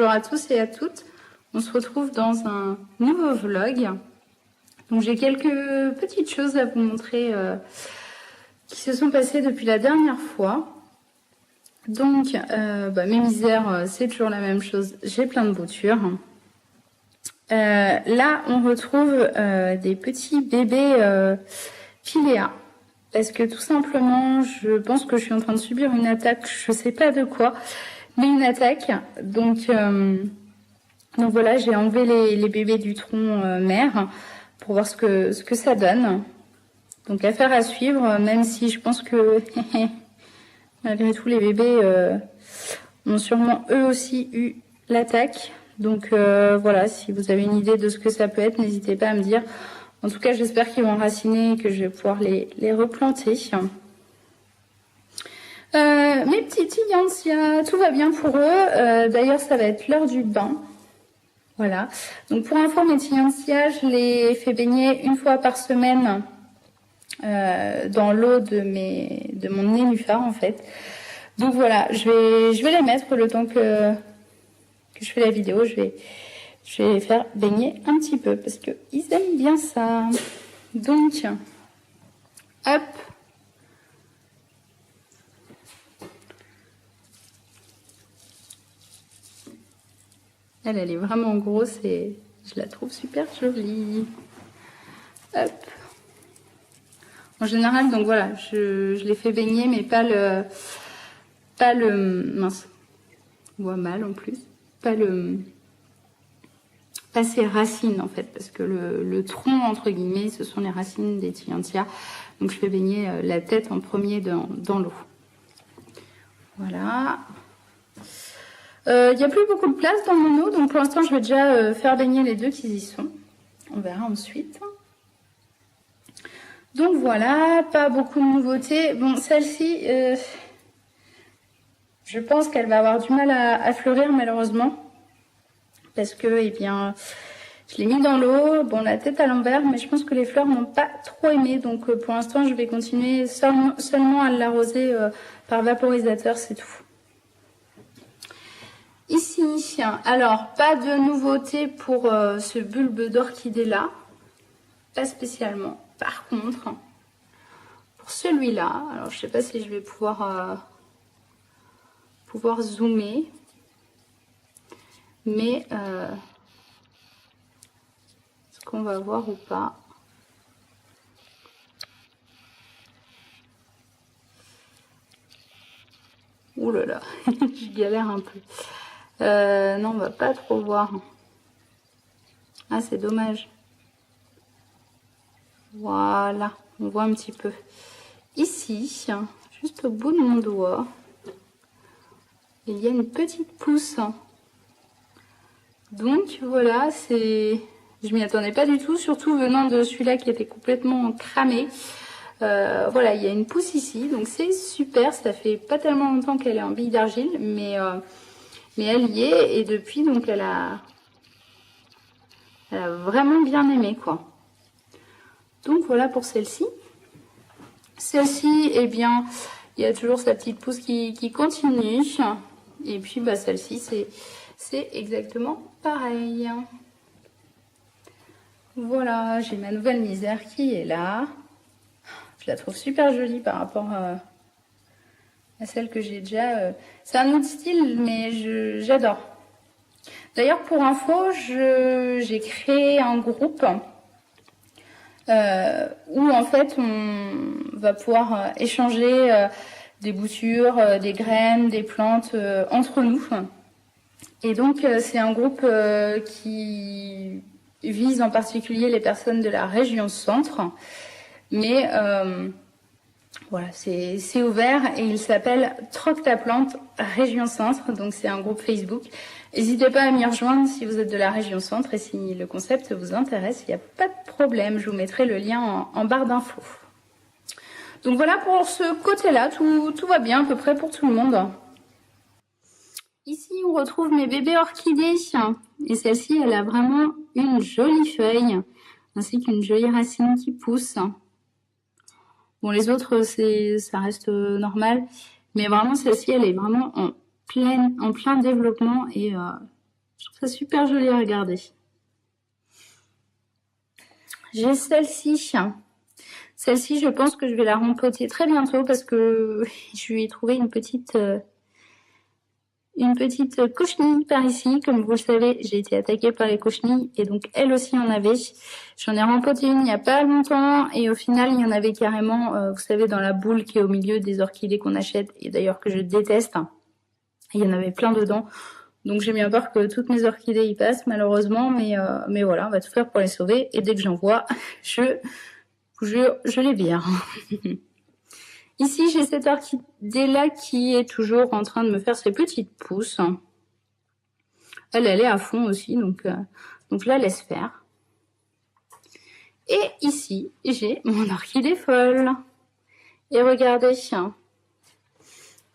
bonjour à tous et à toutes. On se retrouve dans un nouveau vlog. Donc j'ai quelques petites choses à vous montrer qui se sont passées depuis la dernière fois. Donc mes misères, c'est toujours la même chose. J'ai plein de boutures. Là, on retrouve des petits bébés Philéa. Parce que tout simplement, je pense que je suis en train de subir une attaque, je sais pas de quoi, mais une attaque. Donc voilà, j'ai enlevé les bébés du tronc mère pour voir ce que ça donne. Donc affaire à suivre, même si je pense que malgré tout les bébés ont sûrement eux aussi eu l'attaque. Donc voilà, si vous avez une idée de ce que ça peut être, n'hésitez pas à me dire. En tout cas, j'espère qu'ils vont raciner et que je vais pouvoir les replanter. Mes petits Tillandsia, tout va bien pour eux. D'ailleurs, ça va être l'heure du bain. Voilà. Donc pour info, mes Tillandsia, je les fais baigner une fois par semaine dans l'eau de mon nénuphar en fait. Donc voilà, je vais les mettre le temps que je fais la vidéo. Je vais les faire baigner un petit peu parce qu'ils aiment bien ça. Donc, hop. Elle est vraiment grosse et je la trouve super jolie. Hop. En général, donc voilà, je les fais baigner, mais pas le mince. On voit mal en plus. Pas ses racines en fait, parce que le tronc entre guillemets, ce sont les racines des Tillandsia. Donc je fais baigner la tête en premier dans l'eau. Voilà. Il n'y a plus beaucoup de place dans mon eau, donc pour l'instant je vais déjà faire baigner les deux qui y sont. On verra ensuite. Donc voilà, pas beaucoup de nouveautés. Bon, celle-ci, je pense qu'elle va avoir du mal à fleurir malheureusement. Parce que, eh bien, je l'ai mis dans l'eau, bon, la tête à l'envers, mais je pense que les fleurs n'ont pas trop aimé. Donc, pour l'instant, je vais continuer seulement à l'arroser par vaporisateur, c'est tout. Ici, alors, pas de nouveauté pour ce bulbe d'orchidée là. Pas spécialement. Par contre, pour celui-là, alors je sais pas si je vais pouvoir zoomer. Mais est-ce qu'on va voir ou pas? Ouh là là, je galère un peu. Non, on va pas trop voir. Ah, c'est dommage. Voilà, on voit un petit peu. Ici, juste au bout de mon doigt, il y a une petite pousse. Donc voilà, je m'y attendais pas du tout, surtout venant de celui-là qui était complètement cramé. Voilà, il y a une pousse ici, donc c'est super. Ça fait pas tellement longtemps qu'elle est en bille d'argile, mais elle y est, et depuis, donc elle a vraiment bien aimé, quoi. Donc voilà pour celle-ci. Celle-ci, eh bien, il y a toujours sa petite pousse qui continue. Et puis bah, celle-ci, c'est exactement pareil. Voilà, j'ai ma nouvelle misère qui est là. Je la trouve super jolie par rapport à celle que j'ai déjà. C'est un autre style, mais j'adore. D'ailleurs, pour info, j'ai créé un groupe où en fait on va pouvoir échanger des boutures, des graines, des plantes entre nous. Et donc c'est un groupe qui vise en particulier les personnes de la région centre, mais voilà, c'est ouvert et il s'appelle Troque ta plante région centre, donc c'est un groupe Facebook. N'hésitez pas à m'y rejoindre si vous êtes de la région centre et si le concept vous intéresse, il n'y a pas de problème, je vous mettrai le lien en barre d'infos. Donc voilà pour ce côté-là, tout va bien à peu près pour tout le monde. Ici, on retrouve mes bébés orchidées. Et celle-ci, elle a vraiment une jolie feuille, ainsi qu'une jolie racine qui pousse. Bon, les autres, ça reste normal. Mais vraiment, celle-ci, elle est vraiment en plein développement. Et Je trouve ça super joli à regarder. J'ai celle-ci. Celle-ci, je pense que je vais la rempoter très bientôt parce que je lui ai trouvé une petite cochenille par ici. Comme vous le savez, j'ai été attaquée par les cochenilles et donc elle aussi en avait. J'en ai rempoté une il n'y a pas longtemps et au final, il y en avait carrément, vous savez, dans la boule qui est au milieu des orchidées qu'on achète et d'ailleurs que je déteste. Il y en avait plein dedans. Donc j'ai bien peur que toutes mes orchidées y passent malheureusement, mais voilà, on va tout faire pour les sauver et dès que j'en vois, je vous jure, je les vire. Ici, j'ai cette orchidée-là qui est toujours en train de me faire ses petites pousses. Elle est à fond aussi, donc je la laisse faire. Et ici, j'ai mon orchidée folle. Et regardez,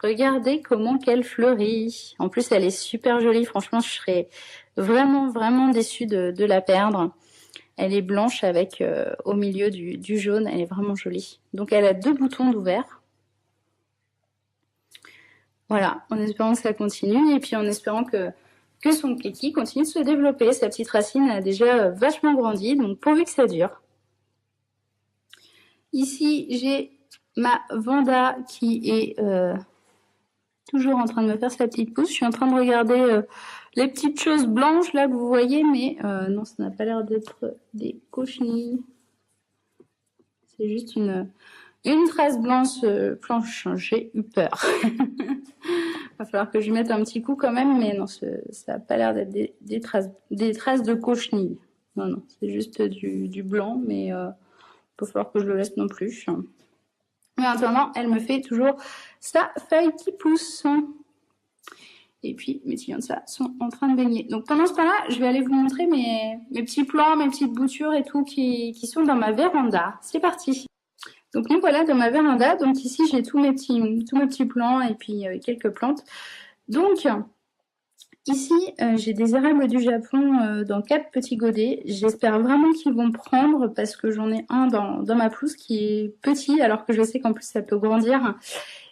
regardez comment qu'elle fleurit. En plus, elle est super jolie. Franchement, je serais vraiment, vraiment déçue de la perdre. Elle est blanche avec au milieu du jaune. Elle est vraiment jolie. Donc, elle a 2 boutons d'ouvert. Voilà, en espérant que ça continue. Et puis, en espérant que son kéki continue de se développer. Sa petite racine a déjà vachement grandi. Donc, pourvu que ça dure. Ici, j'ai ma Vanda qui est toujours en train de me faire sa petite pousse. Je suis en train de regarder les petites choses blanches là que vous voyez, mais non, ça n'a pas l'air d'être des cochenilles. C'est juste une trace blanche. J'ai eu peur. Va falloir que je mette un petit coup quand même, mais non, ça n'a pas l'air d'être des traces de cochenilles. Non, c'est juste du blanc, mais il va falloir que je le laisse non plus. Mais en attendant, elle me fait toujours sa feuille qui pousse. Et puis, mes tuyaux de ça sont en train de baigner. Donc, pendant ce temps-là, je vais aller vous montrer mes petits plants, mes petites boutures et tout qui sont dans ma véranda. C'est parti. Donc, nous voilà dans ma véranda. Donc, ici, j'ai tous mes petits plants et puis quelques plantes. Donc, ici, j'ai des érables du Japon dans 4 petits godets. J'espère vraiment qu'ils vont prendre parce que j'en ai un dans ma pelouse qui est petit alors que je sais qu'en plus, ça peut grandir.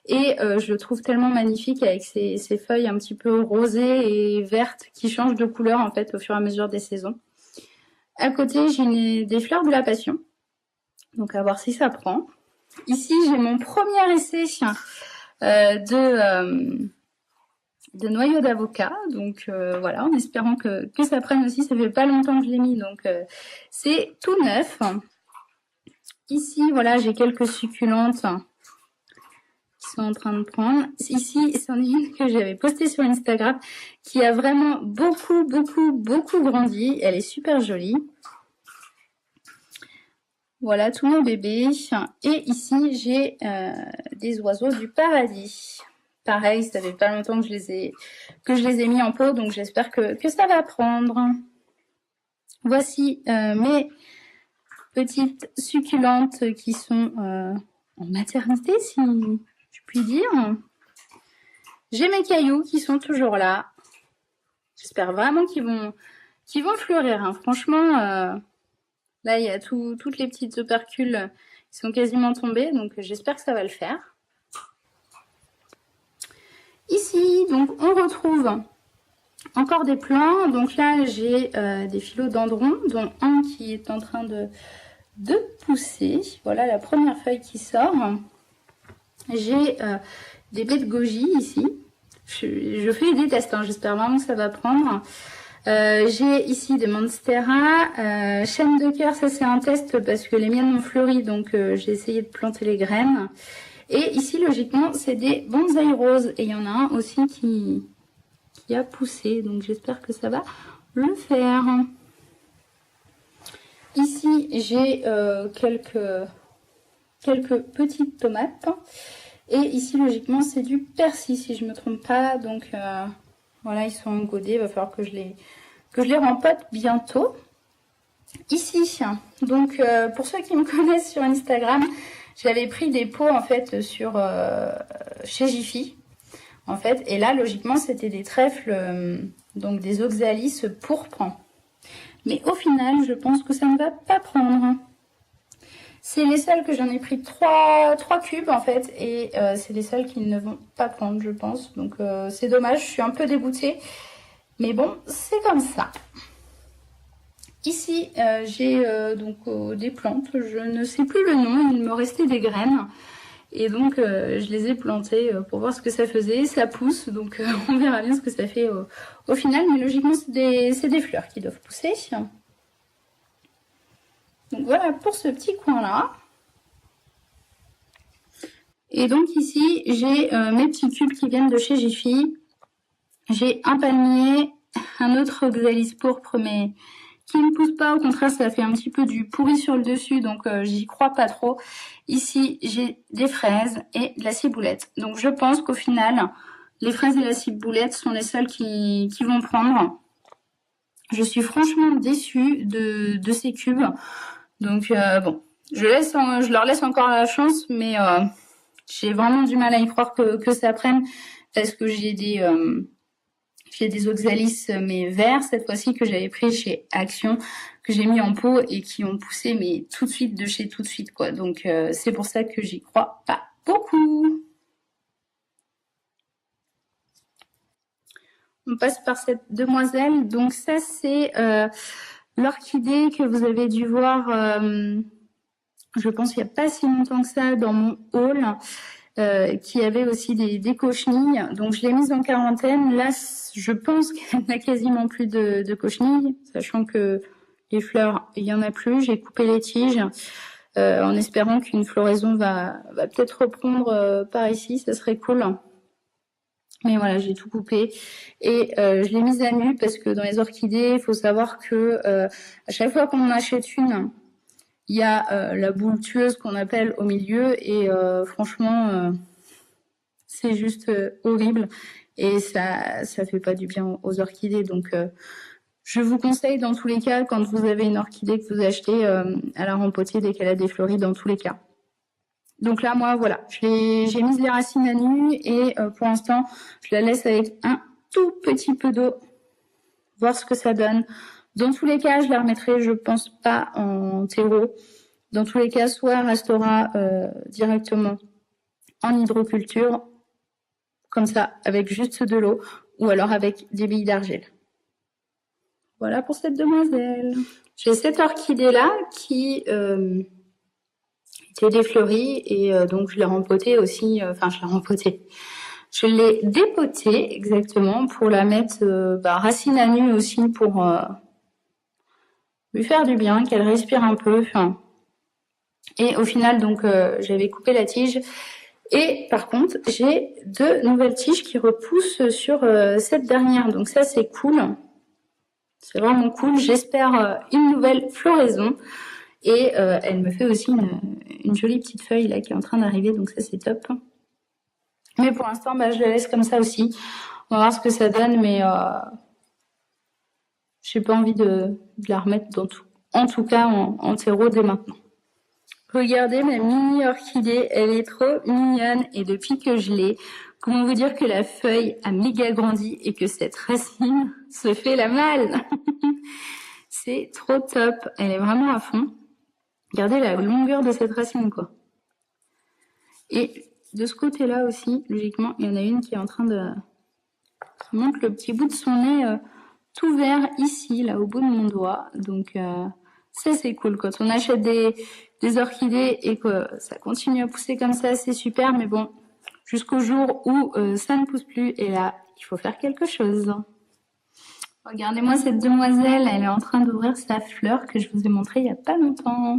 Et je le trouve tellement magnifique avec ses feuilles un petit peu rosées et vertes qui changent de couleur en fait au fur et à mesure des saisons. À côté, j'ai des fleurs de la passion. Donc à voir si ça prend. Ici, j'ai mon premier essai de noyaux d'avocat. Donc voilà, en espérant que ça prenne aussi. Ça fait pas longtemps que je l'ai mis, donc c'est tout neuf. Ici, voilà, j'ai quelques succulentes qui sont en train de prendre. Ici, c'en est une que j'avais postée sur Instagram qui a vraiment beaucoup grandi. Elle est super jolie. Voilà tous mes bébés. Et ici, j'ai des oiseaux du paradis. Pareil, ça fait pas longtemps que je les ai mis en pot, donc j'espère que ça va prendre. Voici mes petites succulentes qui sont en maternité, si je puis dire. J'ai mes cailloux qui sont toujours là. J'espère vraiment qu'ils vont fleurir. Hein. Franchement, là, il y a toutes les petites opercules qui sont quasiment tombées, donc j'espère que ça va le faire. Ici, donc, on retrouve encore des plants. Donc là, j'ai des philodendrons, dont un qui est en train de pousser. Voilà la première feuille qui sort. J'ai des baies de goji ici. Je fais des tests, hein. J'espère vraiment que ça va prendre. J'ai ici des monstera, chêne de cœur, ça c'est un test parce que les miennes ont fleuri, donc j'ai essayé de planter les graines. Et ici, logiquement, c'est des bonsaï roses. Et il y en a un aussi qui a poussé, donc j'espère que ça va le faire. Ici, j'ai quelques petites tomates. Et ici, logiquement, c'est du persil, si je ne me trompe pas. Donc, voilà, ils sont en godet. Il va falloir que je les rempote bientôt. Ici, donc, pour ceux qui me connaissent sur Instagram, j'avais pris des pots, en fait, chez Jiffy. En fait, et là, logiquement, c'était des trèfles, donc des oxalis pourpres. Mais au final, je pense que ça ne va pas prendre. C'est les seuls que j'en ai pris 3 cubes en fait, et c'est les seuls qui ne vont pas prendre, je pense. Donc c'est dommage, je suis un peu dégoûtée. Mais bon, c'est comme ça. Ici, j'ai donc des plantes, je ne sais plus le nom, il me restait des graines. Et donc, je les ai plantées pour voir ce que ça faisait. Ça pousse, donc on verra bien ce que ça fait au final. Mais logiquement, c'est des fleurs qui doivent pousser. Donc voilà pour ce petit coin-là. Et donc ici, j'ai mes petits cubes qui viennent de chez Jiffy. J'ai un palmier, un autre oxalis pourpre, mais qui ne pousse pas. Au contraire, ça fait un petit peu du pourri sur le dessus, donc j'y crois pas trop. Ici, j'ai des fraises et de la ciboulette. Donc je pense qu'au final, les fraises et la ciboulette sont les seules qui vont prendre. Je suis franchement déçue de ces cubes. Donc bon, je leur laisse encore la chance, mais j'ai vraiment du mal à y croire que ça prenne, parce que j'ai des oxalis mais verts cette fois-ci que j'avais pris chez Action, que j'ai mis en pot et qui ont poussé mais tout de suite de chez tout de suite quoi. Donc c'est pour ça que j'y crois pas beaucoup. On passe par cette demoiselle. Donc ça c'est l'orchidée que vous avez dû voir, je pense il n'y a pas si longtemps que ça dans mon haul. Qui avait aussi des cochenilles. Donc je l'ai mise en quarantaine. Là, je pense qu'elle n'a quasiment plus de cochenilles, sachant que les fleurs, il y en a plus. J'ai coupé les tiges en espérant qu'une floraison va peut-être reprendre par ici. Ça serait cool. Mais voilà, j'ai tout coupé et je l'ai mise à nu parce que dans les orchidées, il faut savoir que à chaque fois qu'on en achète une, il y a la boule tueuse qu'on appelle au milieu et franchement, c'est juste horrible et ça fait pas du bien aux orchidées. Donc, je vous conseille dans tous les cas, quand vous avez une orchidée que vous achetez, à la rempoter dès qu'elle a des fleuris dans tous les cas. Donc là, moi, voilà, j'ai mis les racines à nu et pour l'instant, je la laisse avec un tout petit peu d'eau, voir ce que ça donne. Dans tous les cas, je la remettrai, je pense pas en terreau. Dans tous les cas, soit elle restera directement en hydroculture, comme ça, avec juste de l'eau, ou alors avec des billes d'argile. Voilà pour cette demoiselle. J'ai cette orchidée-là qui était défleurie, et donc je l'ai rempotée aussi, je l'ai dépotée, exactement, pour la mettre racine à nu aussi, pour lui faire du bien, qu'elle respire un peu. Et au final, donc, j'avais coupé la tige. Et par contre, j'ai 2 nouvelles tiges qui repoussent sur cette dernière. Donc ça, c'est cool. C'est vraiment cool. J'espère une nouvelle floraison. Et elle me fait aussi une jolie petite feuille là qui est en train d'arriver. Donc ça, c'est top. Mais pour l'instant, je la laisse comme ça aussi. On va voir ce que ça donne. Mais j'ai pas envie de la remettre dans tout. En tout cas, en terreau dès maintenant. Regardez ma mini orchidée, elle est trop mignonne et depuis que je l'ai, comment vous dire que la feuille a méga grandi et que cette racine se fait la malle. C'est trop top, elle est vraiment à fond. Regardez la longueur de cette racine quoi. Et de ce côté-là aussi, logiquement, il y en a une qui est en train de... qui montre le petit bout de son nez tout vert ici, là au bout de mon doigt. Donc ça c'est cool quand on achète des orchidées et que ça continue à pousser comme ça, c'est super, mais bon, jusqu'au jour où ça ne pousse plus, et là, il faut faire quelque chose. Regardez-moi cette demoiselle, elle est en train d'ouvrir sa fleur que je vous ai montrée il n'y a pas longtemps.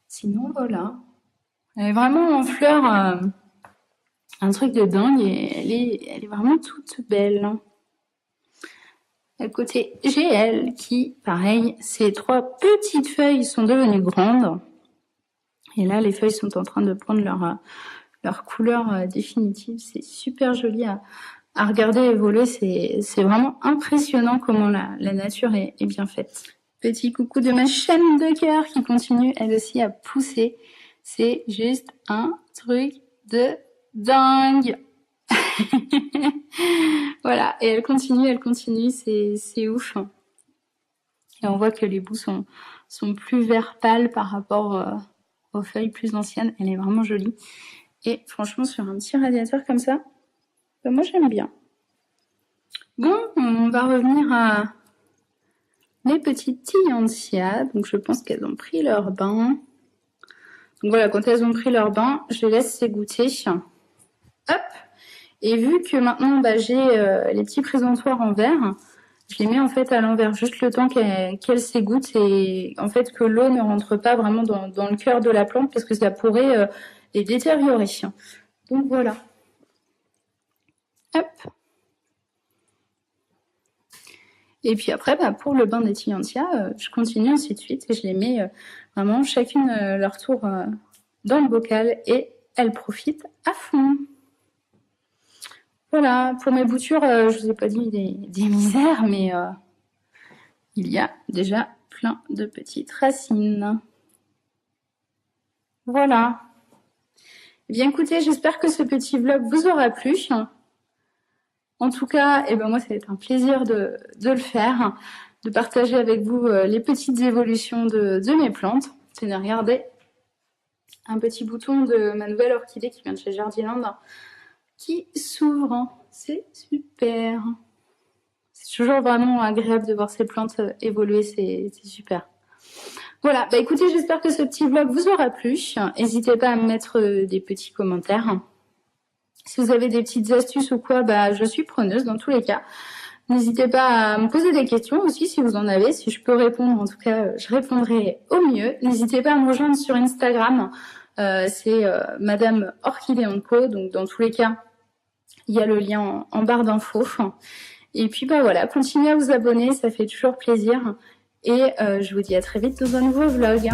Sinon, voilà. Elle est vraiment en fleur, un truc de dingue, et elle est vraiment toute belle. À côté, j'ai elle qui, pareil, ces 3 petites feuilles sont devenues grandes. Et là, les feuilles sont en train de prendre leur couleur définitive. C'est super joli à regarder évoluer. C'est vraiment impressionnant comment la nature est bien faite. Petit coucou de ma chaîne de cœur qui continue elle aussi à pousser. C'est juste un truc de dingue. Voilà, et elle continue, c'est ouf. Et on voit que les bouts sont plus vert pâle par rapport aux feuilles plus anciennes. Elle est vraiment jolie. Et franchement, sur un petit radiateur comme ça, moi j'aime bien. Bon, on va revenir à les petites Tillandsia. Donc je pense qu'elles ont pris leur bain. Donc voilà, quand elles ont pris leur bain, je les laisse s'égoutter. Hop. Et vu que maintenant j'ai les petits présentoirs en verre, je les mets en fait à l'envers, juste le temps qu'elles s'égouttent et en fait que l'eau ne rentre pas vraiment dans le cœur de la plante parce que ça pourrait les détériorer. Donc voilà. Hop. Et puis après, pour le bain des Tillandsia, je continue ainsi de suite et je les mets vraiment chacune leur tour dans le bocal et elles profitent à fond. Voilà, pour mes boutures, je vous ai pas dit des misères, mais il y a déjà plein de petites racines. Voilà. Eh bien écoutez, j'espère que ce petit vlog vous aura plu. En tout cas, moi, ça va être un plaisir de le faire, de partager avec vous les petites évolutions de mes plantes. Tenez, regardez, un petit bouton de ma nouvelle orchidée qui vient de chez Jardiland qui s'ouvre. C'est super. C'est toujours vraiment agréable de voir ces plantes évoluer, c'est super. Voilà, écoutez, j'espère que ce petit vlog vous aura plu. N'hésitez pas à me mettre des petits commentaires. Si vous avez des petites astuces ou quoi, je suis preneuse dans tous les cas. N'hésitez pas à me poser des questions aussi si vous en avez. Si je peux répondre, en tout cas, je répondrai au mieux. N'hésitez pas à me rejoindre sur Instagram. C'est Madame Orchidée & Co. Donc dans tous les cas, il y a le lien en barre d'infos. Et puis voilà, continuez à vous abonner, ça fait toujours plaisir. Et je vous dis à très vite dans un nouveau vlog.